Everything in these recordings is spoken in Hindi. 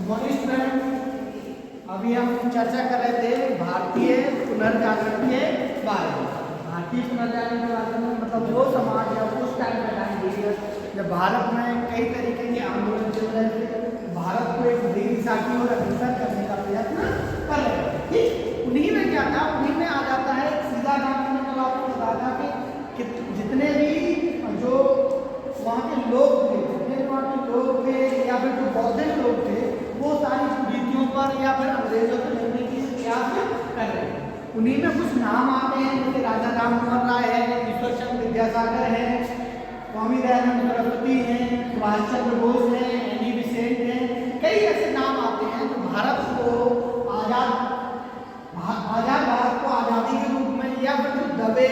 मॉनिस्टर अभी हम चर्चा कर रहे थे भारतीय पुनर्जागरण के बारे में। भारतीय पुनर्जागरण के बारे में मतलब वो समाज या उस टाइम का टाइम पीरियड जब भारत में कई तरीके के आंदोलन चल रहे थे, भारत को एक नई दिशा की ओर अग्रसर करने का प्रयत्न कर रहे थे। ठीक उन्हीं में क्या था, उन्हीं में आ जाता है सीधा नाम मैंने कल आपको बताया था कि जितने भी जो वहाँ के लोग थे, जितने वहाँ के लोग थे या फिर जो बौद्ध लोग थे, वो सारी कुरीतियों पर या फिर अंग्रेजों से लड़ने की प्रयास कर रहे हैं। उन्हीं में कुछ नाम आते हैं जैसे राजा राम मोहन राय है, ईश्वर चंद्र विद्यासागर है, स्वामी दयानंद सरस्वती हैं, सुभाष चंद्र बोस हैं, एनी बेसेंट हैं। कई ऐसे नाम आते हैं जो भारत को आजाद भारत को आज़ादी के रूप में या फिर जो दबे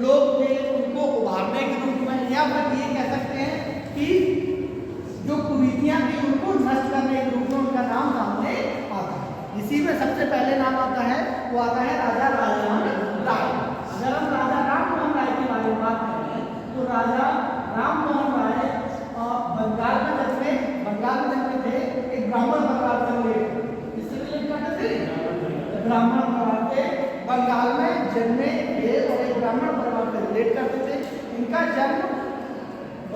लोग थे उनको उभारने के रूप में या फिर ये कह सकते हैं कि जो कुरीतियां थी उनको नष्ट करने के रूप में उनका नाम सामने आता है। इसी में सबसे पहले नाम आता है वो आता है राजा राममोहन राय। अगर हम राजा राममोहन राय के बारे में बात करें तो राजा राममोहन राय बंगाल में जन्मे थे। एक ब्राह्मण परिवार से रिलेट इससे रिलेट करते थे, ब्राह्मण परिवार के बंगाल में जन्मे थे और एक ब्राह्मण परिवार से रिलेट करते थे। इनका जन्म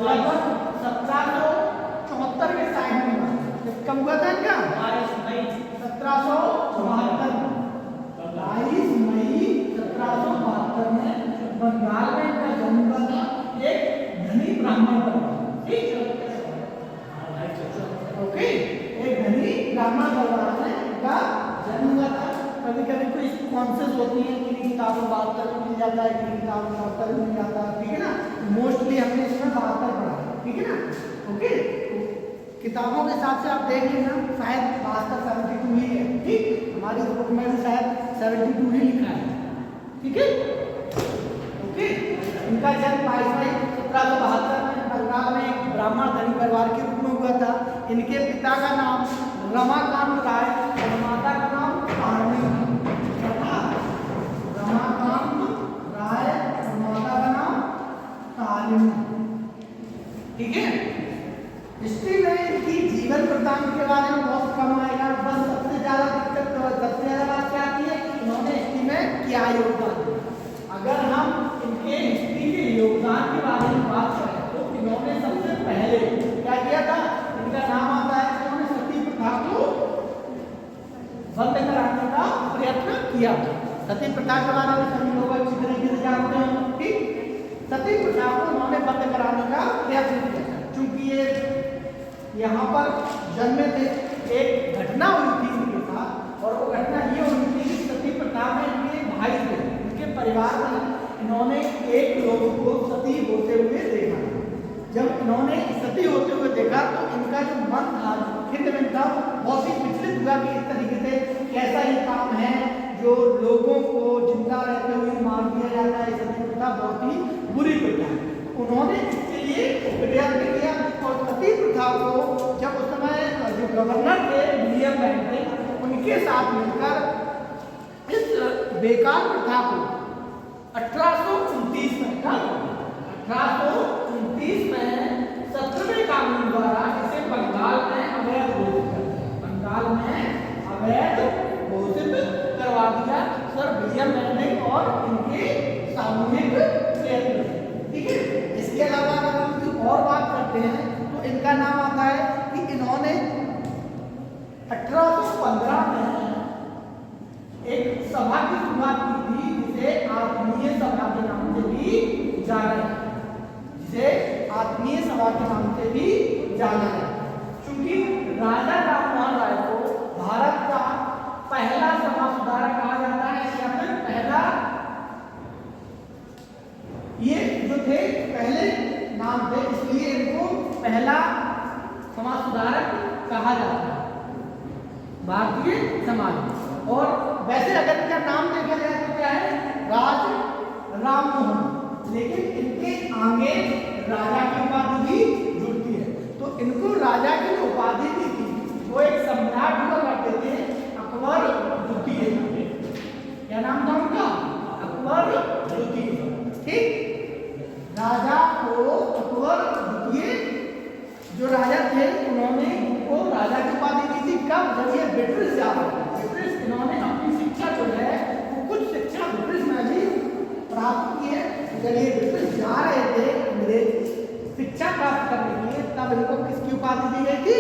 लगभग 1774 के साइड में हुआ। कब हुआ था इनका? 22 मई 1772 में बंगाल में इनका जन्म हुआ था। एक धनी ब्राह्मण परिवार, ठीक है, ओके, एक धनी ब्राह्मण परिवार में इनका जन्म हुआ था। कभी कभी कोई कॉन्सेस होती है कि किताबों 72 में मिल जाता है, कि किताबों 72 में मिल जाता है, ठीक है ना। मोस्टली हमने इसमें 72 पढ़ा, ठीक है ना, ओके। किताबों के हिसाब से आप देख लेना, शायद 72 ही है, ठीक। हमारी बुक में भी शायद 72 ही लिखा है, ठीक है, ओके। इनका जन्म 22 मई 1772 में बंगाल में एक ब्राह्मण धनी परिवार के रूप में हुआ था। इनके पिता का नाम रमाकांत राय और माता का नाम तारिणी। रमाकांत राय और माता का नाम तारिणी, ठीक है। हिस्ट्री में इनकी जीवन वृत्तांत के बारे में बहुत कम आएगा। बस सबसे ज्यादा दिक्कत सबसे ज्यादा बात क्या आती है कि इन्होंने हिस्ट्री में क्या योगदान दिया। अगर हम इनके हिस्ट्री के योगदान के बारे में बात करें तो इन्होंने सबसे पहले क्या किया था, इनका नाम आता है कि इन्होंने सती प्रथा को बंद कराने का प्रयत्न किया। सती प्रथा के बारे में सभी लोग अच्छी तरीके से जानते हैं, ठीक। सती प्रथा को उन्होंने बंद कराने का प्रयत्न किया क्योंकि ये यहाँ पर जन्मे थे। एक घटना हुई थी इनके साथ और वो घटना ये हुई थी कि सती प्रथा में इनके भाई थे, इनके परिवार में इन्होंने एक लोग को सती होते हुए देखा। जब इन्होंने सती होते हुए देखा तो इनका जो मन था, खिन्न था, बहुत ही विचलित हुआ कि इस तरीके से कैसा ये काम है जो लोगों को जिंदा रहते हुए मार दिया जाता है। सती प्रथा बहुत ही बुरी प्रथा है। उन्होंने इसके लिए प्रयत्न किया और सती प्रथा को जब उस समय जो गवर्नर थे विलियम बेंटिक, उनके साथ मिलकर इस बेकार प्रथा को 1829 में 1829 में 17वें कानून द्वारा इसे बंगाल में अवैध घोषित कर दिया। बंगाल में अवैध घोषित करवा दिया सर विलियम बेंटिक और इनके सामूहिक प्रयत्न, ठीक है। इसके अलावा अगर हम और बात करते हैं तो इनका नाम आता है कि इन्होंने 1815 में एक सभा की शुरुआत की थी जिसे आत्मीय सभा के नाम से भी जाना है, जिसे आत्मीय सभा के नाम से भी जाना है। क्योंकि राजा राममोहन राय को भारत का पहला समाज सुधारक कहा जाता है या फिर पहला, ये जो थे पहले नाम थे इसलिए इनको पहला समाज सुधारक कहा जाता है भारतीय समाज। और वैसे अगर इनका नाम देखा जाए तो क्या है, राज राममोहन, लेकिन इनके आगे राजा की उपाधि भी जुड़ती है। तो इनको राजा की उपाधि भी थी, वो एक सम्राट हुआ करते थे अकबर द्वितीय। क्या नाम था उनका? अकबर द्वितीय, ठीक। राजा को अकबर द्वितीय जो राजा थे उन्होंने उनको राजा की का जब ये ब्रिटिश जा रहे थे, ब्रिटिश इन्होंने अपनी शिक्षा जो है वो कुछ शिक्षा ब्रिटिश में भी प्राप्त की है। जब ये ब्रिटिश जा रहे थे अंग्रेज शिक्षा प्राप्त करने के लिए, तब इनको किसकी उपाधि दी गई थी?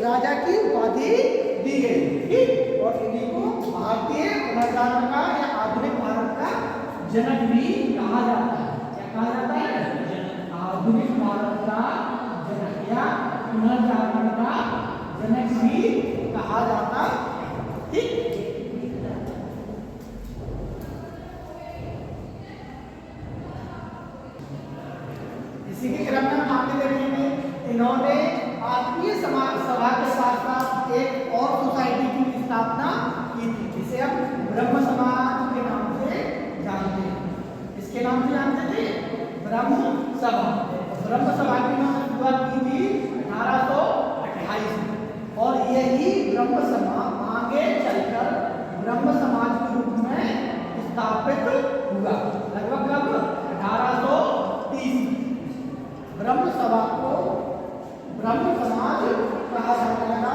राजा की उपाधि दी गई थी। और इन्हीं को भारतीय पुनर्जागरण का या आधुनिक भारत का जनक भी कहा जाता है। क्या कहा जाता है? आधुनिक भारत का जनक या पुनर्जागरण का जनक भी कहा जाता है। ठीक, इसी के क्रम में हम आगे देखेंगे, इन्होंने आत्मीय समाज सभा के साथ साथ एक और सोसाइटी की भी स्थापना की थी, जिसे हम ब्रह्म समाज के नाम से जानते हैं। इसके नाम से जानते थे ब्रह्म सभा। ब्रह्म सभा की इन्होंने शुरुआत की थी 1828 में, और यही ब्रह्म सभा आगे चलकर ब्रह्म समाज के रूप में स्थापित हुआ। लगभग 1830 ब्रह्म सभा को ब्रह्म समाज कहा जाने लगा,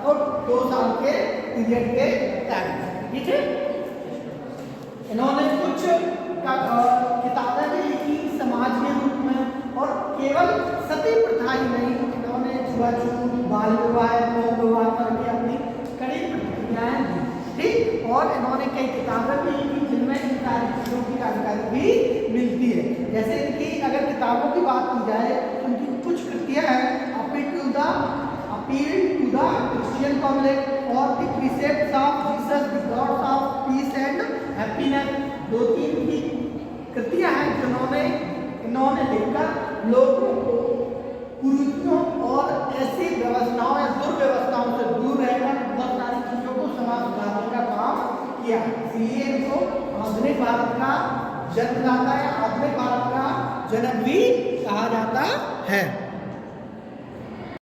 और 2 साल के पीरियड के टाइम। ठीक है, इन्होंने कुछ किताबें भी लिखी समाज के रूप में, और केवल सती प्रथा ही नहीं, इन्होंने छुआछूत, बाल विवाह, गौ विवाह करके अपनी कड़ी प्रतिक्रियाएं दी। ठीक, और इन्होंने कई किताबें भी लिखी जिनमें इन सारी चीज़ों की जानकारी भी मिलती है। जैसे इनकी अगर किताबों की बात की जाए तो उनकी कुछ कृतियाँ हैं, appeal to the Christian public और the precepts of Jesus the gods of peace and happiness. 2-3 की कृतियाँ हैं जिन्होंने इन्होंने लिखकर लोगों को कुरीतियों और ऐसी व्यवस्थाओं या दुर्व्यवस्थाओं से दूर रहकर बहुत सारी चीज़ों को समाज सुधारने का काम किया। इसलिए इनको आधुनिक भारत का जन्मदाता या आधुनिक भारत का जनक भी कहा जाता है।